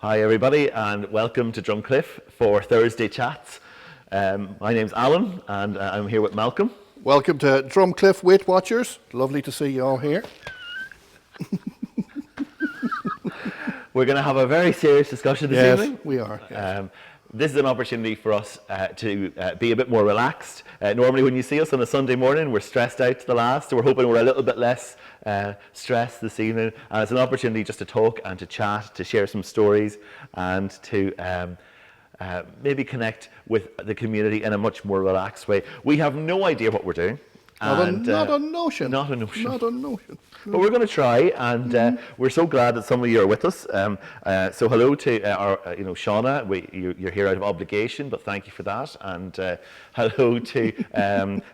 Hi everybody and welcome to Drumcliffe for Thursday Chats. My name's Alan and I'm here with Malcolm. Welcome to Drumcliffe Weight Watchers. Lovely to see you all here. We're going to have a very serious discussion this evening. Yes, we are. Yes. This is an opportunity for us to be a bit more relaxed. Normally when you see us on a Sunday morning, we're stressed out to the last, so we're hoping we're a little bit less stressed this evening. And it's an opportunity just to talk and to chat, to share some stories, and to maybe connect with the community in a much more relaxed way. We have no idea what we're doing. Not a notion. Not a notion. Not a notion. But we're going to try, and we're so glad that some of you are with us. So hello to our, Shauna. You're here out of obligation, but thank you for that. And hello to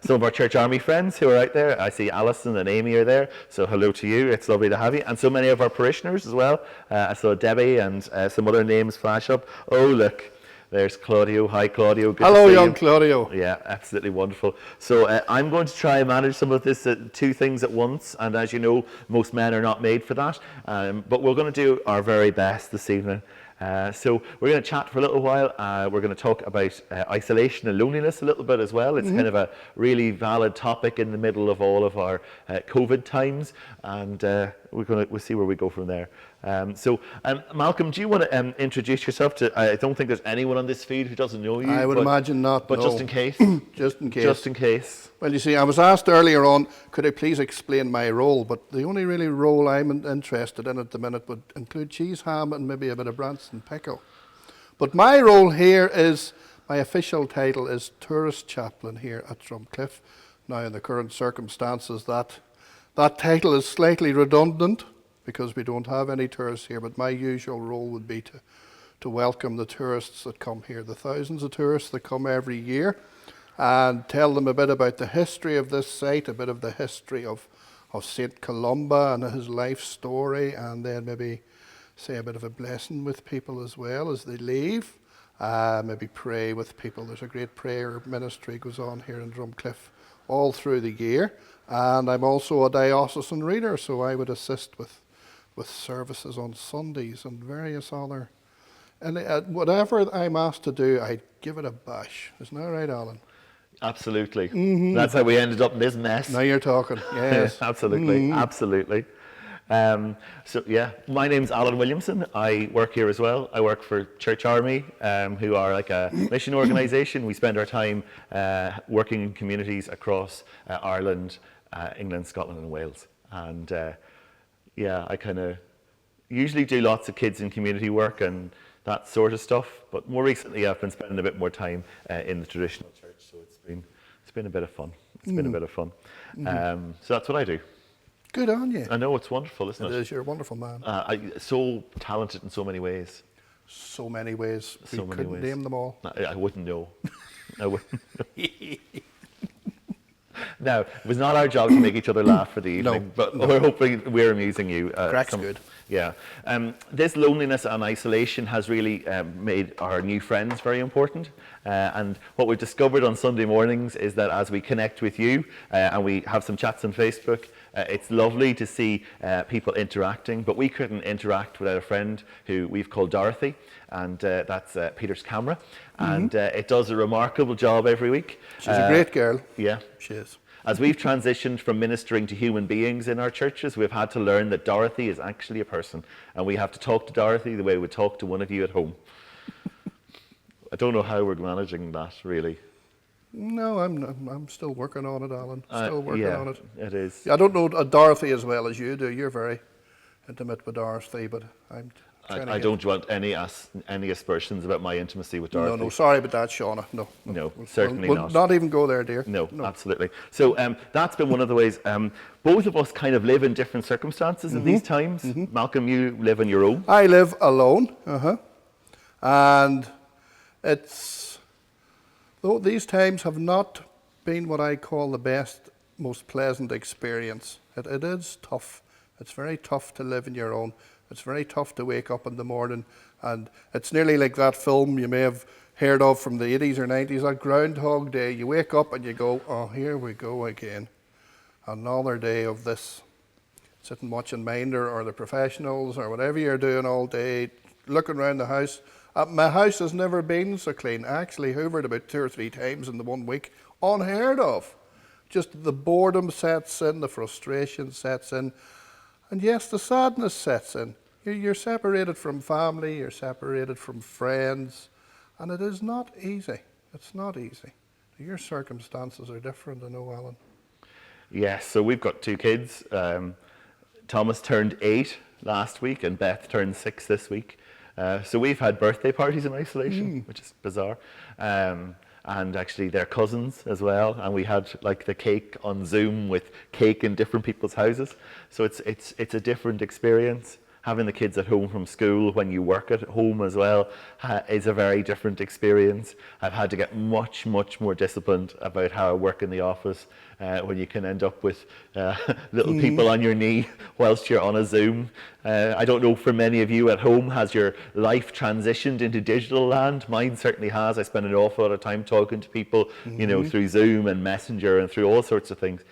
some of our Church Army friends who are out there. I see Alison and Amy are there, so hello to you. It's lovely to have you. And so many of our parishioners as well. I saw Debbie and some other names flash up. Oh, look. There's Claudio. Hi, Claudio. Good Hello, to see young you. Claudio. Yeah, absolutely wonderful. So I'm going to try and manage some of this two things at once. And as you know, most men are not made for that. But we're going to do our very best this evening. So we're going to chat for a little while. We're going to talk about isolation and loneliness a little bit as well. It's kind of a really valid topic in the middle of all of our COVID times. And we'll see where we go from there. So Malcolm, do you want to introduce yourself to? I don't think there's anyone on this feed who doesn't know you. I would imagine not. But no. just in case. Just in case. Just in case. Well, you see, I was asked earlier on, could I please explain my role? But the only really role I'm interested in at the minute would include cheese ham and maybe a bit of Branston pickle. But my role here is, my official title is tourist chaplain here at Drumcliffe. Now, in the current circumstances, that title is slightly redundant, because we don't have any tourists here, but my usual role would be to welcome the tourists that come here, the thousands of tourists that come every year, and tell them a bit about the history of this site, a bit of the history of St. Columba and his life story, and then maybe say a bit of a blessing with people as well as they leave, maybe pray with people. There's a great prayer ministry goes on here in Drumcliffe all through the year, and I'm also a diocesan reader, so I would assist with services on Sundays and various other, and whatever I'm asked to do, I give it a bash. Isn't that right, Alan? Absolutely. That's how we ended up in this mess. Now you're talking. Yes. Absolutely. Absolutely. So yeah, my name's Alan Williamson. I work here as well. I work for Church Army, who are like a mission organisation. We spend our time working in communities across Ireland, England, Scotland and Wales. And yeah, I kind of usually do lots of kids and community work and that sort of stuff. But more recently, I've been spending a bit more time in the traditional church, so it's been a bit of fun. It's been a bit of fun. So that's what I do. Good on you. I know, it's wonderful, isn't it? It is. You're a wonderful man. So talented in so many ways. So many ways. We So many couldn't ways. name them all. I wouldn't know. I wouldn't know. Now, it was not our job to make each other laugh for the evening, but we're hoping we're amusing you. Crack's good. Yeah. This loneliness and isolation has really made our new friends very important. And what we've discovered on Sunday mornings is that as we connect with you and we have some chats on Facebook, it's lovely to see people interacting, but we couldn't interact without a friend who we've called Dorothy, and that's Peter's camera. And it does a remarkable job every week. She's a great girl. Yeah. She is. As we've transitioned from ministering to human beings in our churches, we've had to learn that Dorothy is actually a person, and we have to talk to Dorothy the way we would talk to one of you at home. I don't know how we're managing that, really. No, I'm still working on it, Alan. Still working on it. It is. I don't know Dorothy as well as you do. You're very intimate with Dorothy, but I don't want any aspersions about my intimacy with Dorothy. No, sorry about that, Shauna. No, certainly we'll not. Not even go there, dear. No, absolutely. So that's been one of the ways. Both of us kind of live in different circumstances in these times. Malcolm, you live on your own. I live alone, and these times have not been what I call the best, most pleasant experience. It is tough. It's very tough to live on your own. It's very tough to wake up in the morning, and it's nearly like that film you may have heard of from the 80s or 90s, that Groundhog Day. You wake up and you go, oh, here we go again. Another day of this. Sitting watching Minder or The Professionals or whatever you're doing all day, looking around the house. My house has never been so clean. I actually hoovered about 2 or 3 times in the 1 week. Unheard of. Just the boredom sets in, the frustration sets in, and yes, the sadness sets in. You're separated from family, you're separated from friends, and it is not easy. It's not easy. Your circumstances are different, I know, Alan. Yes, so we've got 2 kids. Thomas turned 8 last week and Beth turned 6 this week. So we've had birthday parties in isolation, which is bizarre. And actually they're cousins as well. And we had like the cake on Zoom with cake in different people's houses. So it's a different experience. Having the kids at home from school when you work at home as well is a very different experience. I've had to get much more disciplined about how I work in the office when you can end up with little people on your knee whilst you're on a Zoom. I don't know, for many of you at home, has your life transitioned into digital land? Mine certainly has. I spend an awful lot of time talking to people, you know, through Zoom and Messenger and through all sorts of things.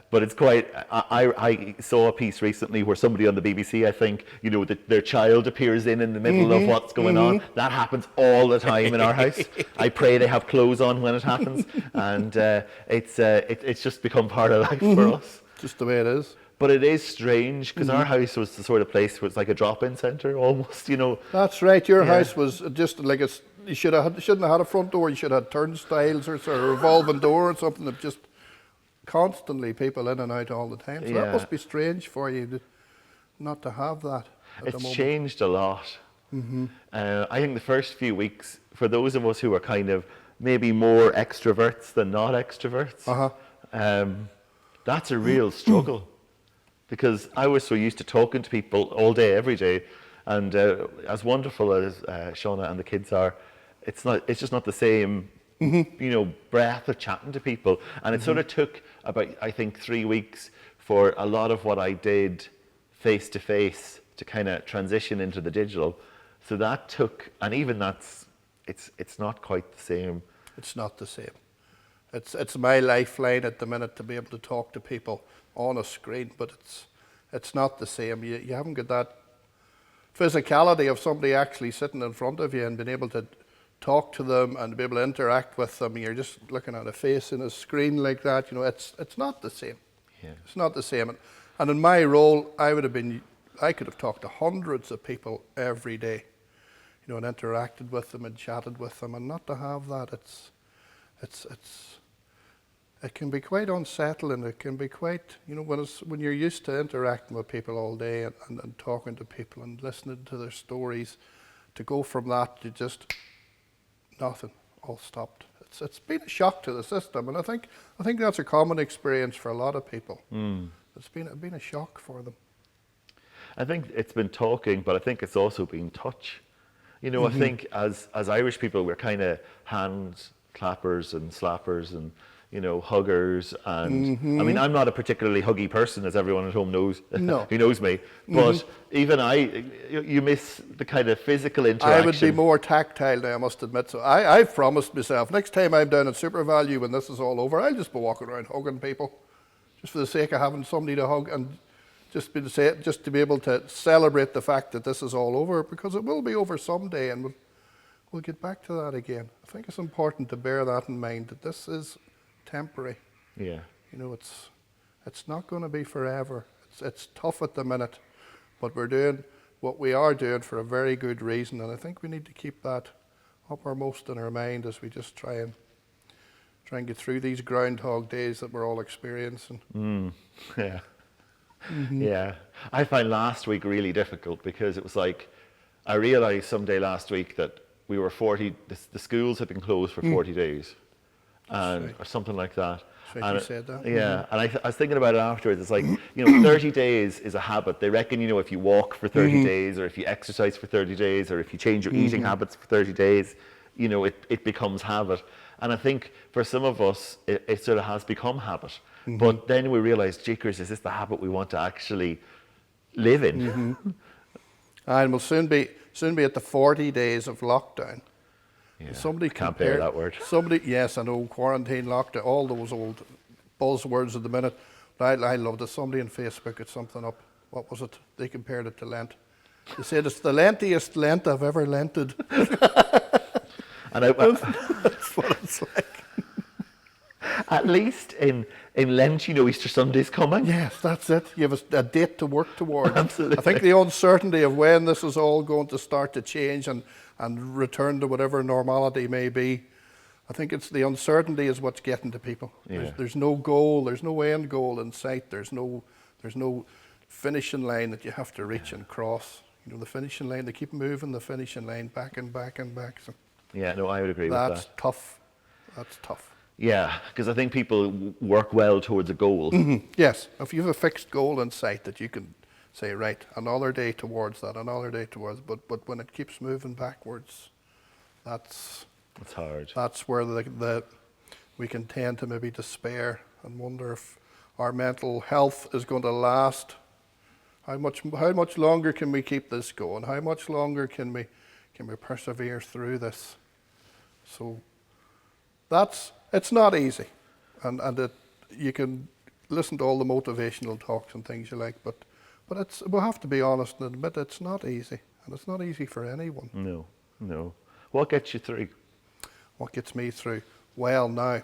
But it's quite, I saw a piece recently where somebody on the BBC, I think, you know, their child appears in the middle of what's going on. That happens all the time in our house. I pray they have clothes on when it happens. And it's just become part of life for us. Just the way it is. But it is strange because our house was the sort of place where it's like a drop-in centre almost, you know. That's right. Your house was just like you shouldn't have had a front door. You should have had turnstiles or a revolving door or something that just constantly people in and out all the time. So that must be strange for you not to have that at the moment. It's changed a lot. I think the first few weeks, for those of us who are kind of maybe more extroverts than not extroverts, that's a real struggle. Because I was so used to talking to people all day, every day, and as wonderful as Shauna and the kids are, it's just not the same, you know, breath of chatting to people. And it sort of took about, I think, 3 weeks for a lot of what I did face to face to kind of transition into the digital. So that took, and even that's, it's not quite the same. It's not the same. It's my lifeline at the minute to be able to talk to people on a screen, but it's not the same. You haven't got that physicality of somebody actually sitting in front of you and being able to talk to them and be able to interact with them. You're just looking at a face in a screen like that. You know, it's not the same. Yeah. It's not the same. And in my role, I could have talked to hundreds of people every day, you know, and interacted with them and chatted with them, and not to have that, it can be quite unsettling. It can be quite, you know, when you're used to interacting with people all day and talking to people and listening to their stories, to go from that to just nothing, all stopped. It's been a shock to the system, and I think that's a common experience for a lot of people. It's been a shock for them. I think it's been talking, but I think it's also been touch. You know, I think as Irish people, we're kind of hand clappers and slappers and, you know, huggers. And I mean, I'm not a particularly huggy person, as everyone at home knows, who knows me. But even you miss the kind of physical interaction. I would be more tactile now, I must admit. So I've promised myself, next time I'm down at Super Value when this is all over, I'll just be walking around hugging people, just for the sake of having somebody to hug and just to be able to celebrate the fact that this is all over, because it will be over someday, and we'll get back to that again. I think it's important to bear that in mind, that this is temporary. Yeah. You know, it's not going to be forever. It's tough at the minute, but we're doing what we are doing for a very good reason, and I think we need to keep that uppermost in our mind as we just try and get through these Groundhog Days that we're all experiencing. Yeah. Yeah. I find last week really difficult, because it was like, I realized someday last week that we were the schools had been closed for 40 days. Or something like that. You said that. Yeah, and I was thinking about it afterwards. It's like, you know, 30 days is a habit. They reckon, you know, if you walk for 30 days, or if you exercise for 30 days, or if you change your eating habits for 30 days, you know, it becomes habit. And I think for some of us, it sort of has become habit. But then we realize, jeekers, is this the habit we want to actually live in? And we'll soon be at the 40 days of lockdown. Yeah, somebody can't bear that word. Yes, I know, quarantine, lockdown, all those old buzzwords at the minute. But I loved it. Somebody on Facebook had something up. What was it? They compared it to Lent. They said it's the lentiest Lent I've ever lented. And That's what it's like. at least in Lent, you know Easter Sunday's coming. Yes, that's it. You have a date to work towards. Absolutely. I think the uncertainty of when this is all going to start to change and return to whatever normality may be, I think it's the uncertainty is what's getting to people. Yeah. There's no goal, there's no end goal in sight, there's no finishing line that you have to reach and cross. You know, the finishing line, they keep moving the finishing line back and back and back. So Yeah, no, I would agree with that. that's tough. That's tough. Yeah, because I think people work well towards a goal. Yes, if you have a fixed goal in sight that you can say, right, another day towards that, another day towards, but when it keeps moving backwards, It's hard. that's where we can tend to maybe despair and wonder if our mental health is going to last. How much longer can we keep this going? How much longer can we persevere through this? So it's not easy, and you can listen to all the motivational talks and things you like, but we'll have to be honest and admit it's not easy, and it's not easy for anyone. No. What gets you through? What gets me through? Well, now,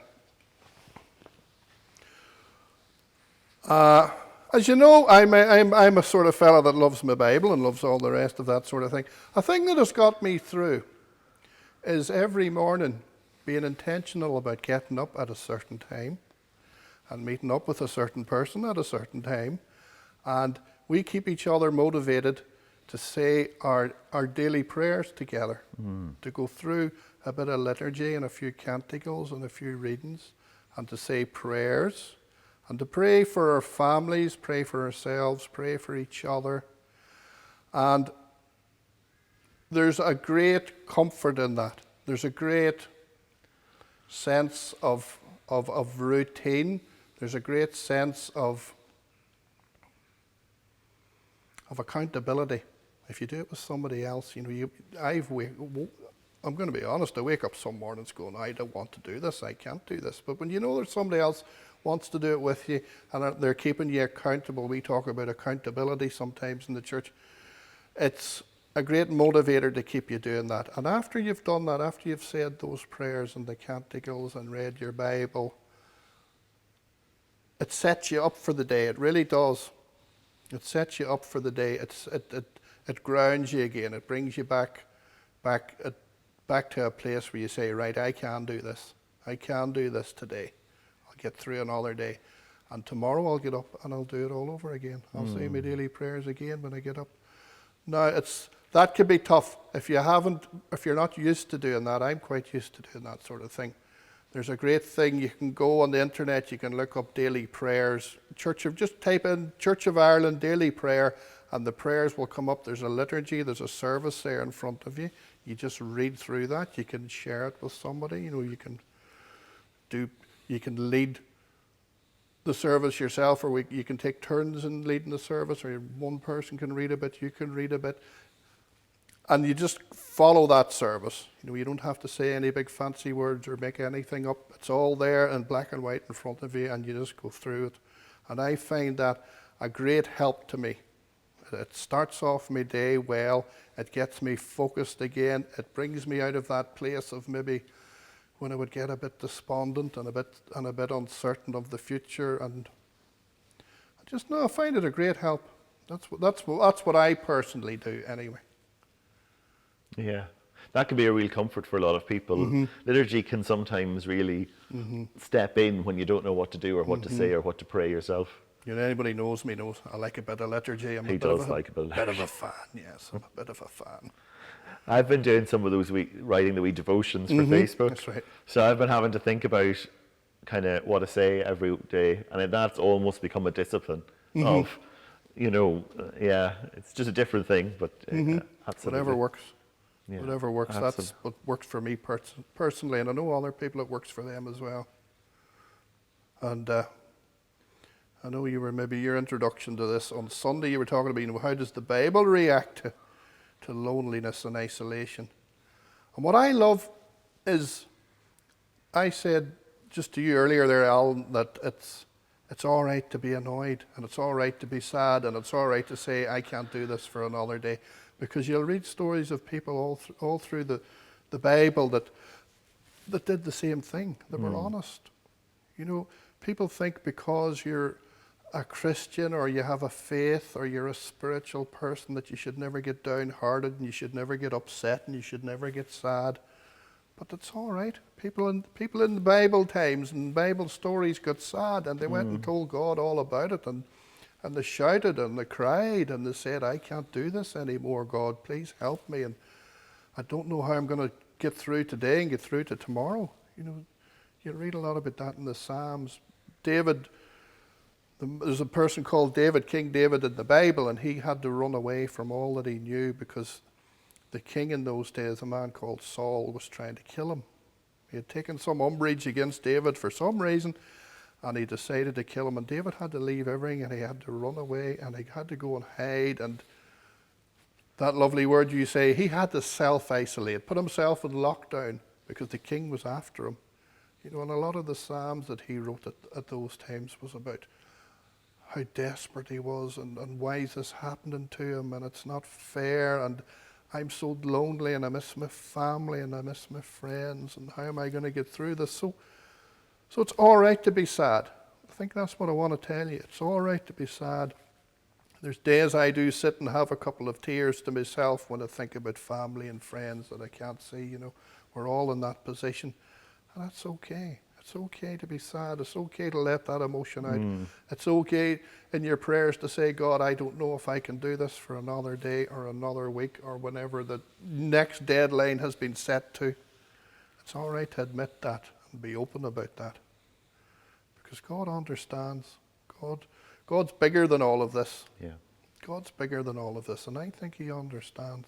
as you know, I'm a sort of fella that loves my Bible and loves all the rest of that sort of thing. A thing that has got me through is every morning being intentional about getting up at a certain time and meeting up with a certain person at a certain time. And we keep each other motivated to say our daily prayers together, to go through a bit of liturgy and a few canticles and a few readings, and to say prayers, and to pray for our families, pray for ourselves, pray for each other. And there's a great comfort in that. There's a great sense of routine. There's a great sense of accountability. If you do it with somebody else, you know, I'm going to be honest, I wake up some mornings going, I don't want to do this, I can't do this. But when you know there's somebody else wants to do it with you and they're keeping you accountable, we talk about accountability sometimes in the church, it's a great motivator to keep you doing that. And after you've done that, after you've said those prayers and the canticles and read your Bible, it sets you up for the day. It really does. It sets you up for the day. It grounds you again. It brings you back to a place where you say, right, I can do this. I can do this today. I'll get through another day. And tomorrow I'll get up and I'll do it all over again. I'll say my daily prayers again when I get up. Now, that could be tough. If you're not used to doing that, I'm quite used to doing that sort of thing. There's a great thing, you can go on the internet, you can look up daily prayers. Just type in Church of Ireland daily prayer, and the prayers will come up. There's a liturgy, there's a service there in front of you. You just read through that. You can share it with somebody. You know, you can lead the service yourself, or you can take turns in leading the service, or one person can read a bit, you can read a bit. And you just follow that service. You know, you don't have to say any big fancy words or make anything up. It's all there in black and white in front of you, and you just go through it. And I find that a great help to me. It starts off my day well. It gets me focused again. It brings me out of that place of maybe when I would get a bit despondent and a bit uncertain of the future. And I find it a great help. That's what I personally do anyway. Yeah, that can be a real comfort for a lot of people. Liturgy can sometimes really step in when you don't know what to do or what to say or what to pray yourself. You know, anybody knows me knows I like a bit of liturgy. He does like a bit of liturgy. Bit of a fan, yes, I'm a bit of a fan. I've been doing some of those writing the wee devotions for Facebook. That's right. So I've been having to think about kind of what to say every day, and that's almost become a discipline of, you know, it's just a different thing, but absolutely. Whatever works. Yeah, Whatever works. That's what works for me personally, and I know other people it works for them as well. And I know maybe your introduction to this on Sunday, you were talking about, you know, how does the Bible react to loneliness and isolation? And what I love is, I said just to you earlier there, Alan, that it's all right to be annoyed, and it's all right to be sad, and it's all right to say, I can't do this for another day. Because you'll read stories of people all through the Bible that did the same thing. They were honest. You know, people think because you're a Christian or you have a faith or you're a spiritual person that you should never get downhearted and you should never get upset and you should never get sad. But it's all right. People in the Bible times and Bible stories got sad and they went and told God all about it and they shouted and they cried and they said, I can't do this anymore, God, please help me. And I don't know how I'm going to get through today and get through to tomorrow. You know, you read a lot about that in the Psalms. David, there's a person called David, King David in the Bible, and he had to run away from all that he knew because the king in those days, a man called Saul, was trying to kill him. He had taken some umbrage against David for some reason, and he decided to kill him. And David had to leave everything, and he had to run away, and he had to go and hide. And that lovely word you say, he had to self-isolate, put himself in lockdown because the king was after him. You know, and a lot of the Psalms that he wrote at those times was about how desperate he was and why is this happening to him, and it's not fair, and I'm so lonely, and I miss my family, and I miss my friends, and how am I going to get through this? So it's all right to be sad. I think that's what I want to tell you. It's all right to be sad. There's days I do sit and have a couple of tears to myself when I think about family and friends that I can't see. You know, we're all in that position, and that's okay. It's okay to be sad. It's okay to let that emotion out. It's okay in your prayers to say, God, I don't know if I can do this for another day or another week or whenever the next deadline has been set to. It's all right to admit that and be open about that. Because God understands. God's bigger than all of this. Yeah. God's bigger than all of this, and I think he understands.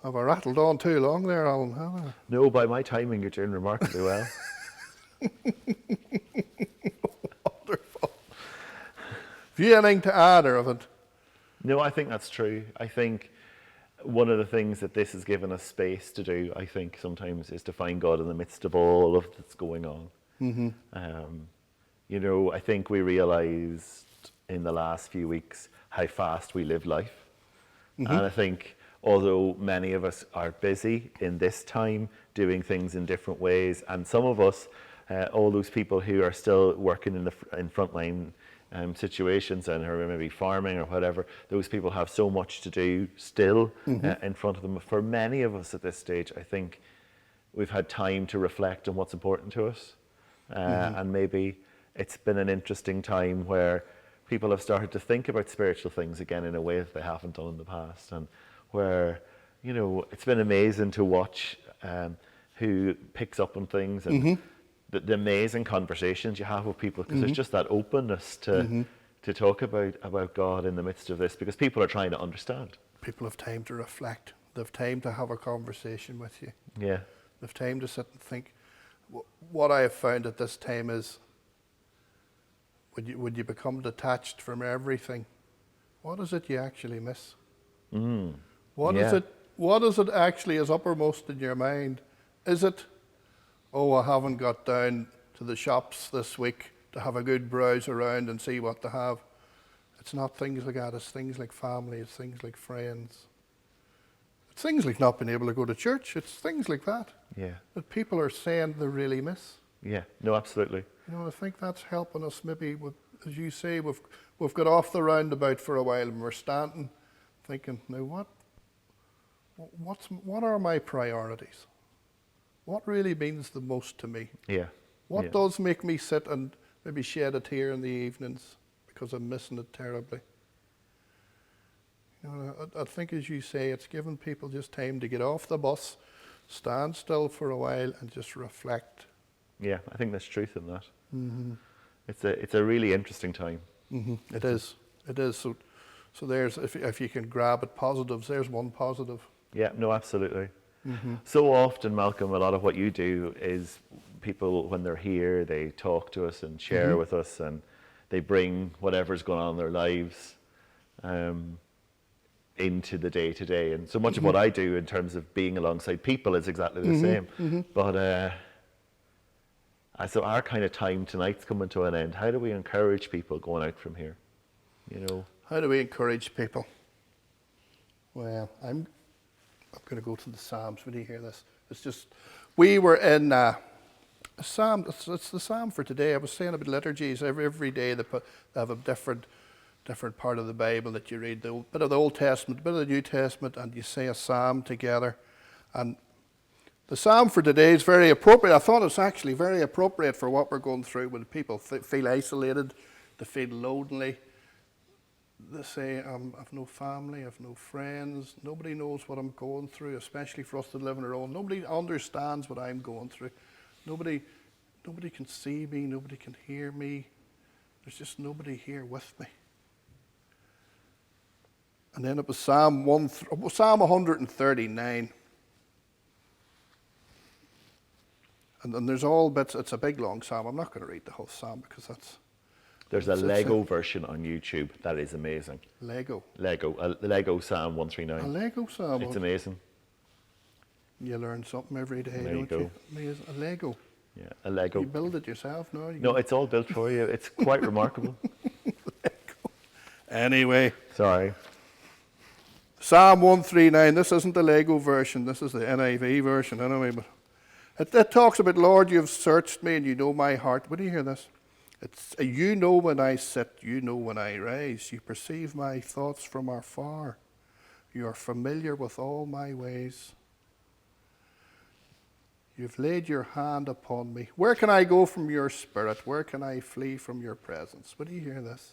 Have I rattled on too long there, Alan? Have I? No, by my timing, you're doing remarkably well. Wonderful. Have you anything to add, or have it? No, I think that's true. I think one of the things that this has given us space to do, I think, sometimes is to find God in the midst of all of that's going on. You know, I think we realized in the last few weeks how fast we live life. And I think although many of us are busy in this time doing things in different ways, and some of us, all those people who are still working in frontline situations and are maybe farming or whatever, those people have so much to do still in front of them. For many of us at this stage, I think we've had time to reflect on what's important to us. And maybe it's been an interesting time where people have started to think about spiritual things again in a way that they haven't done in the past, and where, you know, it's been amazing to watch who picks up on things and the amazing conversations you have with people, because there's just that openness to talk about God in the midst of this, because people are trying to understand. People have time to reflect. They've time to have a conversation with you. Yeah. They've time to sit and think. What I have found at this time is when you become detached from everything, what is it you actually miss? What is it actually is uppermost in your mind? Is it, oh, I haven't got down to the shops this week to have a good browse around and see what they have? It's not things like that. It's things like family. It's things like friends. It's things like not being able to go to church. It's things like that. Yeah. That people are saying they really miss. Yeah. No, absolutely. You know, I think that's helping us maybe with, as you say, we've got off the roundabout for a while and we're standing thinking, now what are my priorities? What really means the most to me? Yeah. What does make me sit and maybe shed a tear in the evenings because I'm missing it terribly? You know, I think, as you say, it's given people just time to get off the bus, stand still for a while, and just reflect. Yeah, I think there's truth in that. It's a really interesting time. It is. It is. So there's, if you can grab at positives, there's one positive. Yeah, no, absolutely. So often, Malcolm, a lot of what you do is people, when they're here, they talk to us and share with us, and they bring whatever's going on in their lives into the day-to-day. And so much of what I do in terms of being alongside people is exactly the same. But so our kind of time tonight's coming to an end. How do we encourage people going out from here? You know, how do we encourage people? Well, I'm going to go to the Psalms. When you hear this, it's just we were in a Psalm. It's the Psalm for today. I was saying about liturgies. Every day they have a different part of the Bible that you read. The bit of the Old Testament, a bit of the New Testament, and you say a Psalm together. And the Psalm for today is very appropriate. I thought it's actually very appropriate for what we're going through when people feel isolated, they feel lonely. They say, I've no family, I've no friends, nobody knows what I'm going through, especially for us that live on our own. Nobody understands what I'm going through. Nobody can see me, nobody can hear me. There's just nobody here with me. And then it was Psalm 139. And there's all bits, it's a big long psalm. I'm not going to read the whole psalm because that's... There's a Lego version on YouTube that is amazing. Lego Psalm 139. A Lego psalm? It's amazing. You learn something every day, There don't you you? Amazing. A Lego. Yeah, a Lego. You build it yourself now? No, it's all built for you. It's quite remarkable. Lego. Anyway. Sorry. Psalm 139. This isn't the Lego version. This is the NIV version anyway. But it talks about, Lord, you've searched me and you know my heart. When do you hear this? It's you know when I sit, you know when I rise. You perceive my thoughts from afar. You are familiar with all my ways. You've laid your hand upon me. Where can I go from your spirit? Where can I flee from your presence? When do you hear this?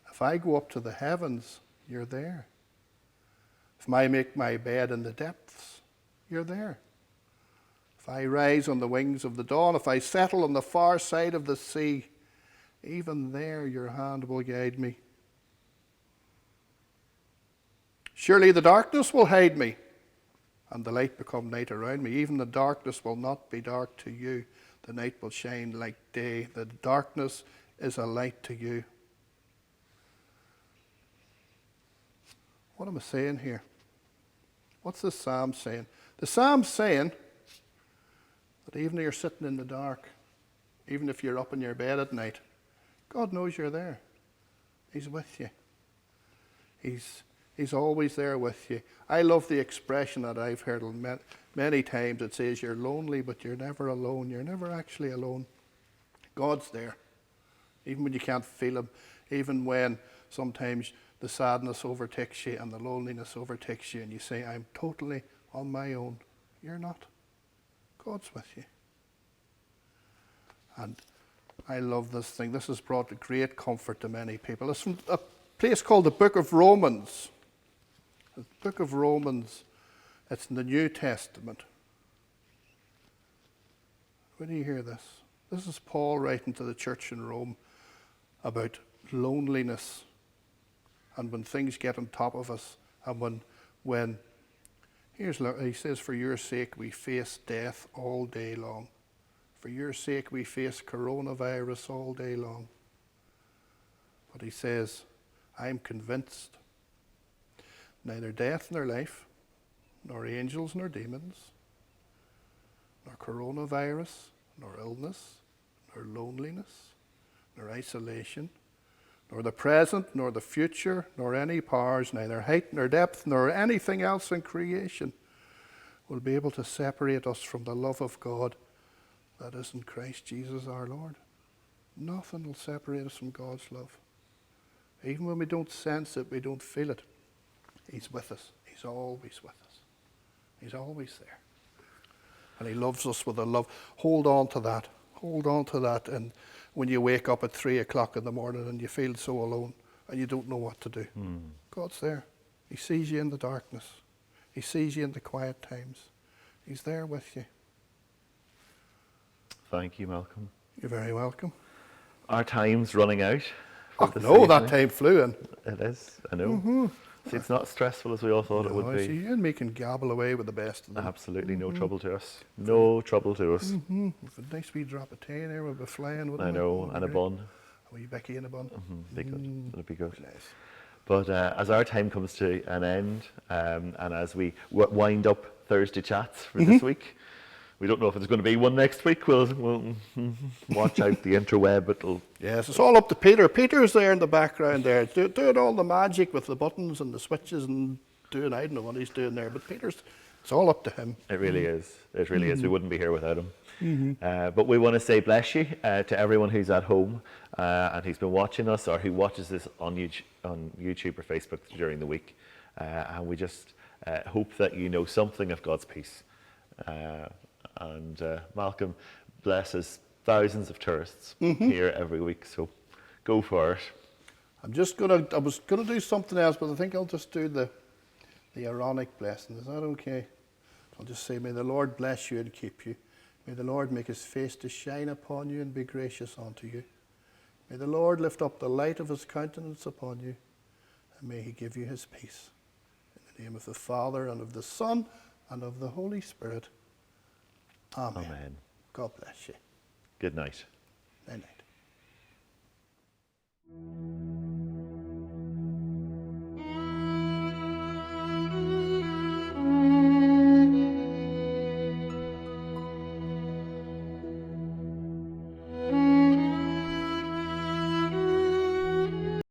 If I go up to the heavens, you're there. If I make my bed in the depths, you're there. If I rise on the wings of the dawn, if I settle on the far side of the sea, even there your hand will guide me. Surely the darkness will hide me, and the light become night around me. Even the darkness will not be dark to you. The night will shine like day. The darkness is a light to you. What am I saying here? What's this psalm saying? The psalm's saying that even if you're sitting in the dark, even if you're up in your bed at night, God knows you're there. He's with you. He's always there with you. I love the expression that I've heard many times. It says you're lonely, but you're never alone. You're never actually alone. God's there. Even when you can't feel him, even when sometimes the sadness overtakes you and the loneliness overtakes you and you say, I'm totally on my own. You're not. God's with you. And I love this thing. This has brought great comfort to many people. It's from a place called the Book of Romans. The Book of Romans, it's in the New Testament. When do you hear this? This is Paul writing to the church in Rome about loneliness and when things get on top of us and when he says, for your sake we face death all day long. For your sake we face coronavirus all day long. But he says, I'm convinced neither death nor life, nor angels nor demons, nor coronavirus, nor illness, nor loneliness, nor isolation, nor the present, nor the future, nor any powers, neither height nor depth, nor anything else in creation will be able to separate us from the love of God that is in Christ Jesus our Lord. Nothing will separate us from God's love. Even when we don't sense it, we don't feel it, He's with us. He's always with us. He's always there. And He loves us with a love. Hold on to that. Hold on to that. And when you wake up at 3 o'clock in the morning and you feel so alone and you don't know what to do, God's there. He sees you in the darkness. He sees you in the quiet times. He's there with you. Thank you, Malcolm. You're very welcome. Our time's running out. Oh, no, that time flew in. It is, I know. See, it's not as stressful as we all thought it would be. See, you and me can gabble away with the best of them. Absolutely no trouble to us. No trouble to us. With a nice wee drop of tea in there, we'll be flying with I know, and a bun. A wee Becky in a bun. Be good. It'll be good. Nice. But as our time comes to an end, and as we wind up Thursday chats for this week, we don't know if there's going to be one next week. We'll watch out the interweb. Yes, it's all up to Peter. Peter's there in the background there, doing all the magic with the buttons and the switches and doing. I don't know what he's doing there, but Peter's, it's all up to him. It really is. It really is. We wouldn't be here without him. But we want to say bless you to everyone who's at home and who's been watching us or who watches this on YouTube or Facebook during the week. And we just hope that you know something of God's peace. And Malcolm blesses thousands of tourists here every week. So go for it. I was gonna do something else, but I think I'll just do the Aaronic blessing. Is that okay? I'll just say, may the Lord bless you and keep you. May the Lord make his face to shine upon you and be gracious unto you. May the Lord lift up the light of his countenance upon you, and may he give you his peace. In the name of the Father, and of the Son, and of the Holy Spirit. Amen. Amen. God bless you. Good night. Night night.